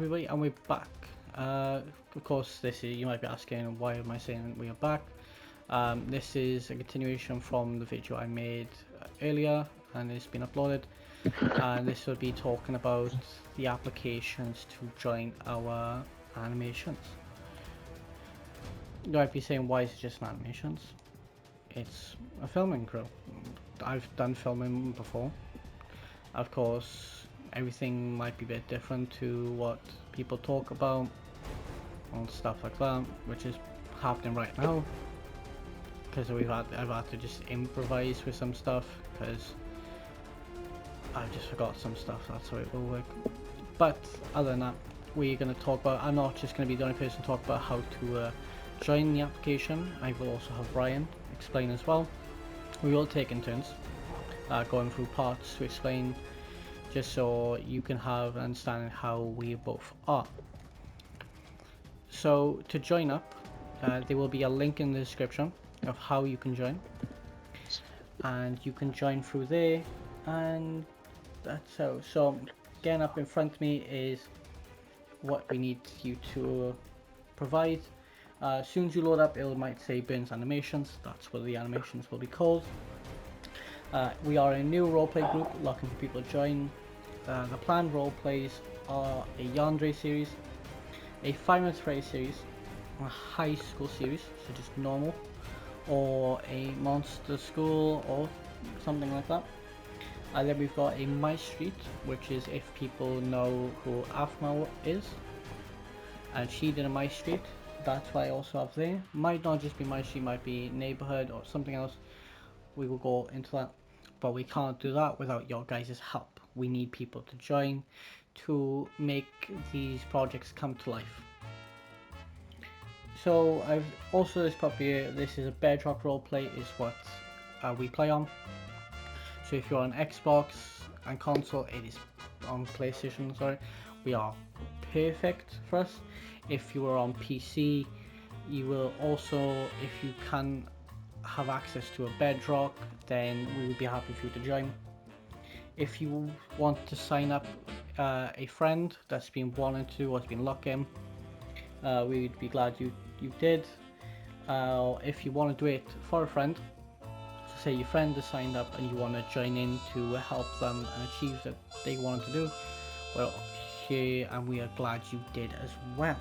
everybody, and we're back. Of course, you might be asking, why am I saying we are back? This is a continuation from the video I made earlier, and it's been uploaded. And this will be talking about the applications to join our animations. You might be saying, why is it just animations? It's a filming crew. I've done filming before. Of course, everything might be a bit different to what people talk about and stuff like that, which is happening right now. Because I've had to just improvise with some stuff because I just forgot some stuff. That's how it will work. But other than that, we're going to talk about. I'm not just going to be the only person to talk about how to join the application. I will also have Brian explain as well. We will take in turns going through parts to explain, just so you can have an understanding how we both are. So to join up, there will be a link in the description of how you can join, and you can join through there, and that's how. So again, up in front of me is what we need you to provide. As soon as you load up, it might say Burns Animations. That's what the animations will be called. We are a new roleplay group looking for people to join. The planned roleplays are a Yandere series, a 5 Minutes Friday series, a high school series, so just normal, or a monster school or something like that. And then we've got a My Street, which is if people know who Afma is, and she did a My Street. That's what I also have there. Might not just be My Street, might be neighborhood or something else. We will go into that, but we can't do that without your guys' help. We need people to join to make these projects come to life. So I've also this puppy here. This is a bedrock roleplay, is what we play on. So if you're on Xbox and console, it is on PlayStation. Sorry, we are perfect for us. If you are on PC, you will also, if you can have access to a bedrock, then we would be happy for you to join. If you want to sign up a friend that's been wanting to or has been looking, we'd be glad you did. If you want to do it for a friend, so say your friend is signed up and you want to join in to help them and achieve that they wanted to do, well, here, and we are glad you did as well.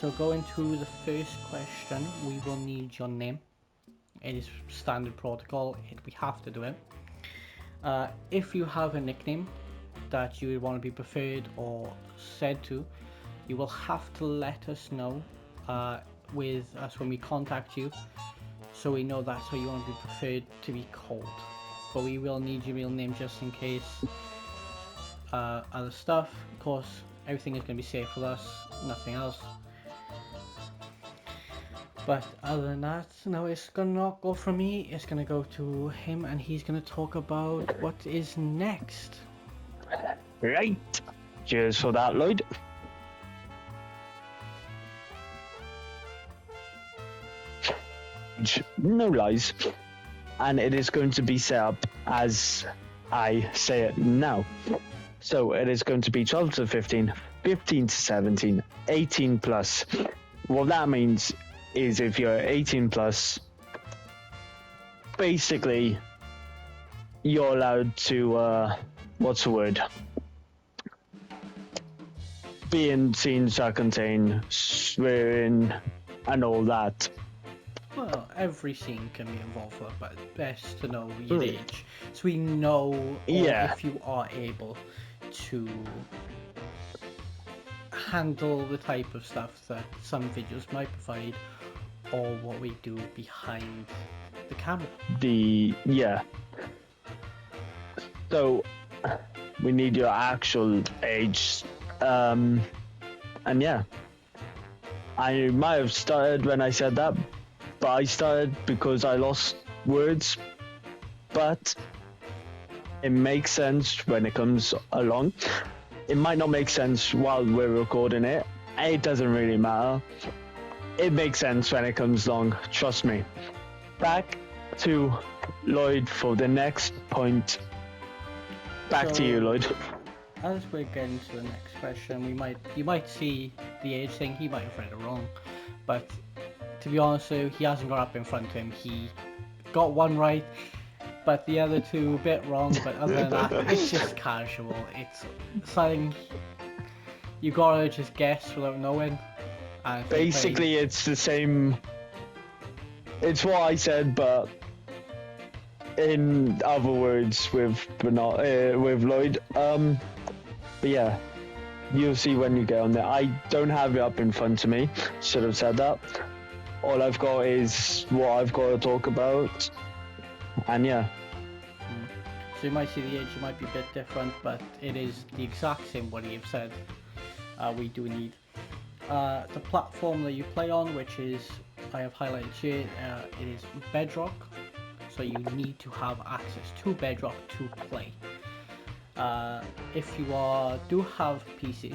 So going to the first question, we will need your name. It is standard protocol, we have to do it. If you have a nickname that you would want to be preferred or said to, you will have to let us know with us when we contact you, so we know that's how you want to be preferred to be called. But we will need your real name just in case other stuff. Of course, everything is going to be safe with us, nothing else. But other than that, now it's gonna not go from me, it's gonna go to him, and he's gonna talk about what is next. Right. Cheers for that, Lloyd. No lies. And it is going to be set up as I say it now. So it is going to be 12 to 15, 15 to 17, 18 plus. What that means is if you're 18 plus, basically you're allowed to what's the word, be in scenes that contain swearing and all that. Well, every scene can be involved with, but it's best to know your age, so we know if you are able to handle the type of stuff that some videos might provide, or what we do behind the camera. So we need your actual age, and yeah, I might have started when I said that, but I started because I lost words, but it makes sense when it comes along. It might not make sense while we're recording it. It doesn't really matter. It makes sense when it comes along, trust me. Back to Lloyd for the next point. Back to you, Lloyd. as we're getting to the next question, you might see the age thing. He might have read it wrong, but to be honest, with you, he hasn't got up in front of him. He got one right, but the other two a bit wrong. But other than that, it's just casual. It's something you gotta just guess without knowing. And Basically, it's the same. It's what I said, but in other words, with with Lloyd. But yeah, you'll see when you get on there. I don't have it up in front of me. Should have said that. All I've got is what I've got to talk about, and yeah. So you might see the age, it might be a bit different, but it is the exact same what you've said. We do need the platform that you play on, which is, I have highlighted here, it is Bedrock. So you need to have access to Bedrock to play. If you do have PC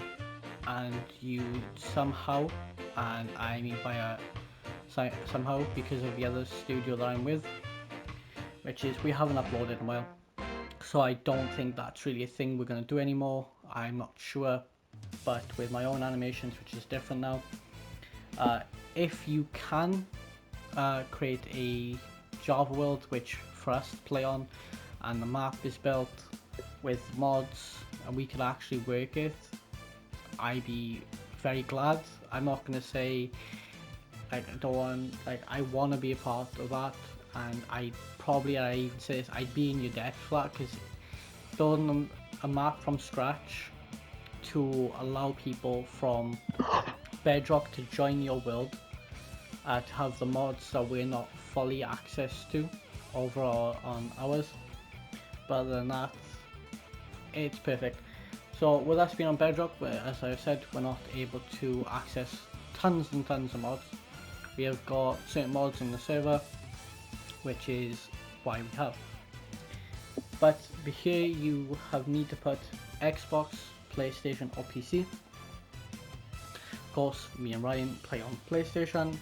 and you somehow, and I mean by somehow because of the other studio that I'm with, which is we haven't uploaded in a while, so I don't think that's really a thing we're going to do anymore. I'm not sure, but with my own animations, which is different now, if you can create a Java world which for us to play on, and the map is built with mods and we could actually work it, I'd be very glad. I'm not going to say I don't want, I want to be a part of that, and I even say this, I'd be in your debt for that, because building a map from scratch to allow people from Bedrock to join your world, to have the mods that we're not fully access to over on ours, but other than that, it's perfect. So with us being on Bedrock, as I said, we're not able to access tons and tons of mods. We have got certain mods in the server, which is why we have. But here you need to put Xbox, PlayStation or PC. Of course, me and Ryan play on PlayStation.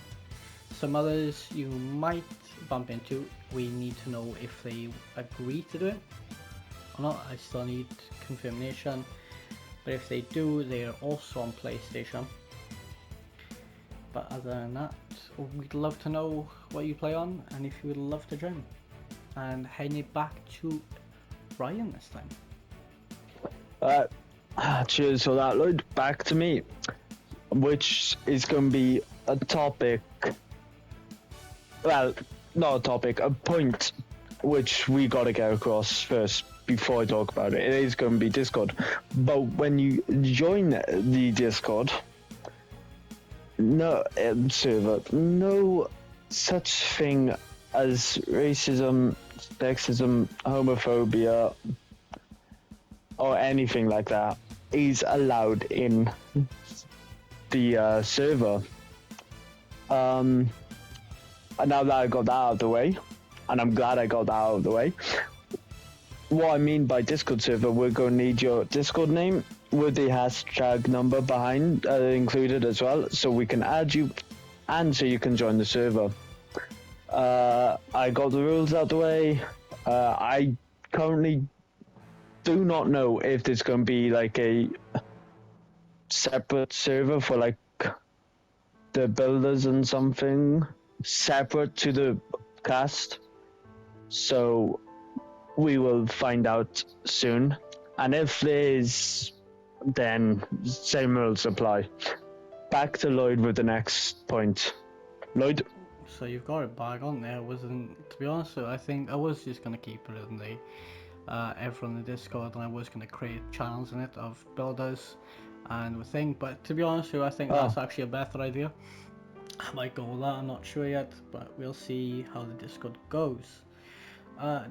Some others you might bump into, we need to know if they agree to do it or not. I still need confirmation, but if they do, they are also on PlayStation. But other than that, we'd love to know what you play on and if you would love to join. And heading it back to Ryan this time. Cheers for that, Lloyd. Back to me, which is going to be a topic. Well, not a topic, a point which we got to get across first before I talk about it. It is going to be Discord. But when you join the Discord, server, no such thing as racism, sexism, homophobia, or anything like that is allowed in the server. And now that I got that out of the way, and I'm glad I got that out of the way, what I mean by Discord server, we're going to need your Discord name with the hashtag number behind included as well, so we can add you and so you can join the server. I got the rules out the way. I currently do not know if there's going to be like a separate server for like the builders and something separate to the cast, so we will find out soon, and if there is, then same rules apply. Back to Lloyd with the next point. Lloyd? So you've got it back on there. To be honest, I think I was just going to keep it in the everyone in the Discord, and I was going to create channels in it of builders and the thing, but to be honest with you, I think that's actually a better idea. I might go with that, I'm not sure yet, but we'll see how the Discord goes.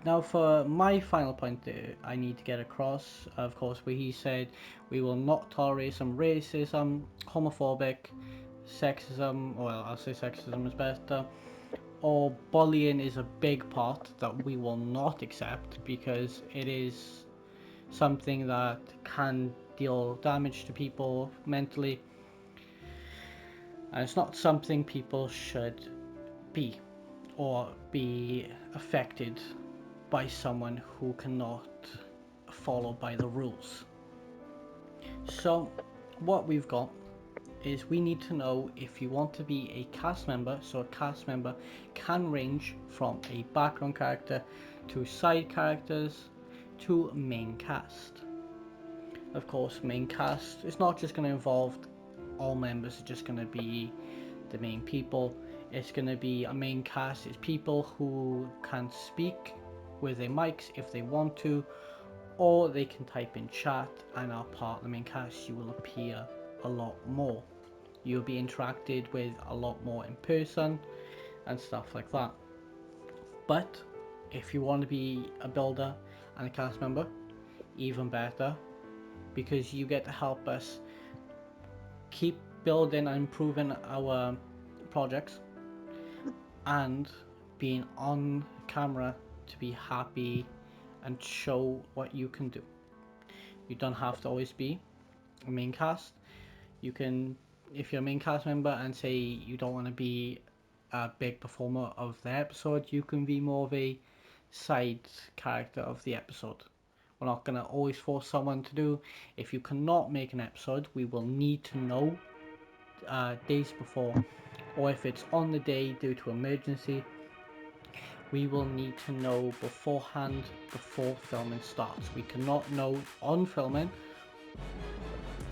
Now for my final point that I need to get across, of course, where he said we will not tolerate some racism, homophobic, sexism, well, I'll say sexism is better, or bullying is a big part that we will not accept, because it is something that can deal damage to people mentally, and it's not something people should be affected by someone who cannot follow by the rules. So what we've got is we need to know if you want to be a cast member. So a cast member can range from a background character to side characters to main cast. Of course, main cast is not just going to involve all members, it's just going to be the main people. It's going to be a main cast, it's people who can speak with their mics if they want to, or they can type in chat and are part of the main cast. You will appear a lot more. You'll be interacted with a lot more in person and stuff like that. But if you want to be a builder and a cast member, even better, because you get to help us keep building and improving our projects and being on camera to be happy and show what you can do. You don't have to always be a main cast. You can, if you're a main cast member and say you don't want to be a big performer of the episode, you can be more of a side character of the episode. We're not going to always force someone to do. If you cannot make an episode, we will need to know days before, or if it's on the day due to emergency, we will need to know beforehand, before filming starts. We cannot know on filming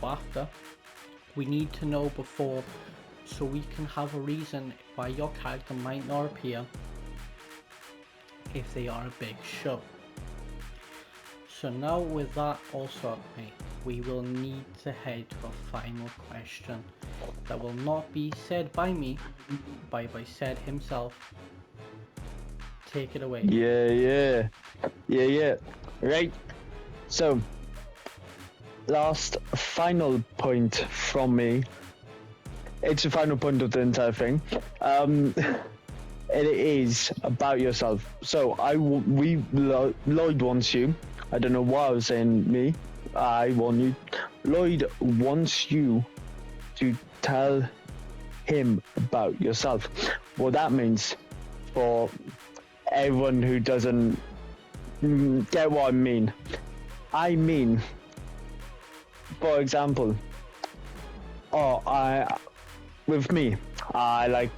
or after. We need to know before, so we can have a reason why your character might not appear if they are a big show. So now with that all sorted, we will need to head to a final question that will not be said by me, but by said himself. Take it away. Yeah. Right. So, last final point from me. It's the final point of the entire thing. It is about yourself. So Lloyd wants you. I don't know why I was saying me. I want you. Lloyd wants you to tell him about yourself. What that means for everyone who doesn't get what I mean, for example, with me, I like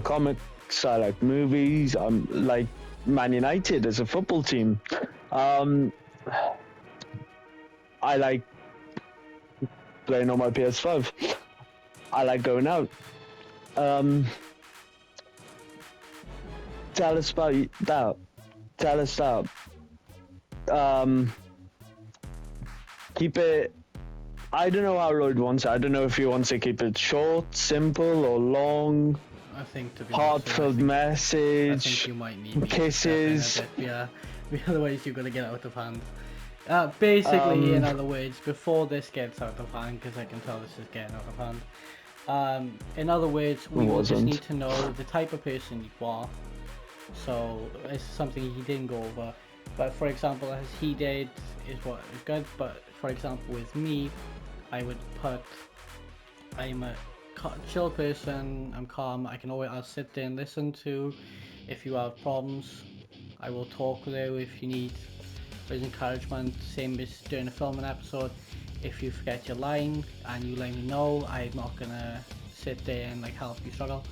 comics, I like movies, I'm like Man United as a football team. I like playing on my PS5. I like going out. Tell us about that. Tell us that. Keep it. I don't know how Lloyd wants it. I don't know if he wants to keep it short, simple, or long. I think to be heartfelt message. I think you might need kisses. Yeah, otherwise you're gonna get out of hand. Basically, in other words, before this gets out of hand, because I can tell this is getting out of hand. In other words, we will just need to know the type of person you are. So it's something he didn't go over, but for example, as he did is what is good. But for example, with me, I would put, I'm a chill person, I'm calm, I'll sit there and listen to. If you have problems, I will talk with you if you need his encouragement. Same as during a filming episode, if you forget your line and you let me know, I'm not gonna sit there and like help you struggle.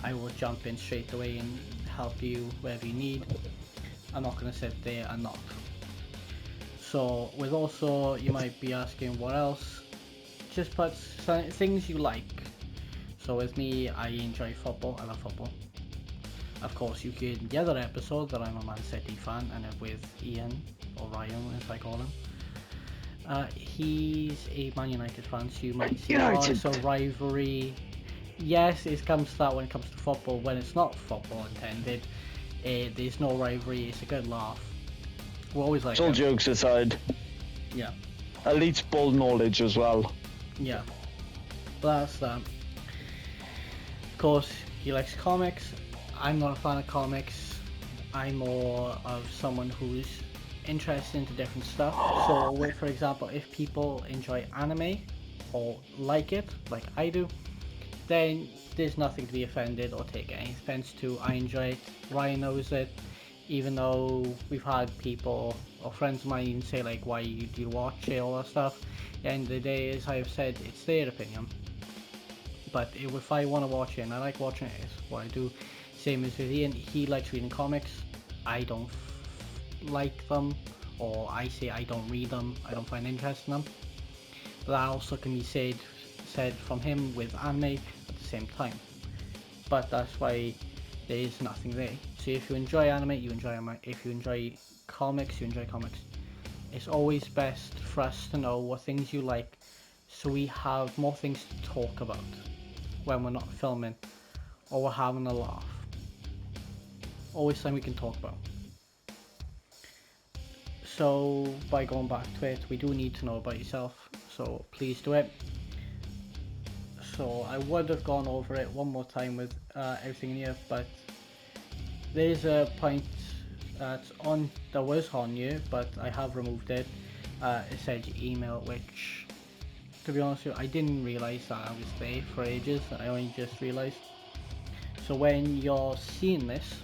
I will jump in straight away and help you wherever you need. I'm not gonna sit there and not. So with also, you might be asking what else, just put things you like. So with me, I enjoy football, I love football. Of course, you heard in the other episode that I'm a Man City fan, and with Ian, or Ryan as I call him. He's a Man United fan, so you might see so rivalry. Yes, it comes to that when it comes to football. When it's not football intended, there's no rivalry, it's a good laugh. We're always like all jokes aside. Yeah. At least ball knowledge as well. Yeah. But that's that. Of course, he likes comics. I'm not a fan of comics. I'm more of someone who's interested into different stuff. So, for example, if people enjoy anime or like it, like I do, then there's nothing to be offended or take any offense to. I enjoy it. Ryan knows it. even though we've had people or friends of mine say like, why do you watch it, all that stuff. At the end of the day, as I've said, it's their opinion. But if I want to watch it and I like watching it, it's what I do. Same as with Ian, he likes reading comics. I don't like them, or I say I don't read them, I don't find interest in them. But that also can be said from him with anime at the same time. But that's why there is nothing there. So if you enjoy anime, you enjoy anime. If you enjoy comics, you enjoy comics. It's always best for us to know what things you like, so we have more things to talk about when we're not filming or we're having a laugh. Always something we can talk about. So by going back to it, we do need to know about yourself, so please do it. So I would have gone over it one more time with everything in here, but there's a point that was on here, but I have removed it. It said email, which, to be honest with you, I didn't realise that I was there for ages. I only just realised. So when you're seeing this,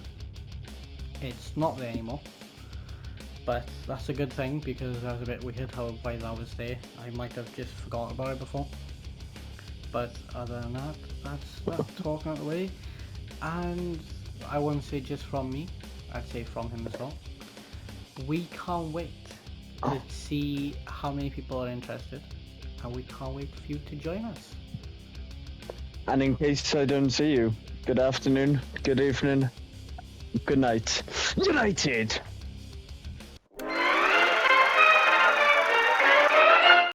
it's not there anymore. But that's a good thing, because that was a bit weird why that was there. I might have just forgot about it before. But other than that, that's that talking out the way. And I wouldn't say just from me, I'd say from him as well. We can't wait to see how many people are interested, and we can't wait for you to join us. And in case I don't see you, good afternoon, good evening, good night. United!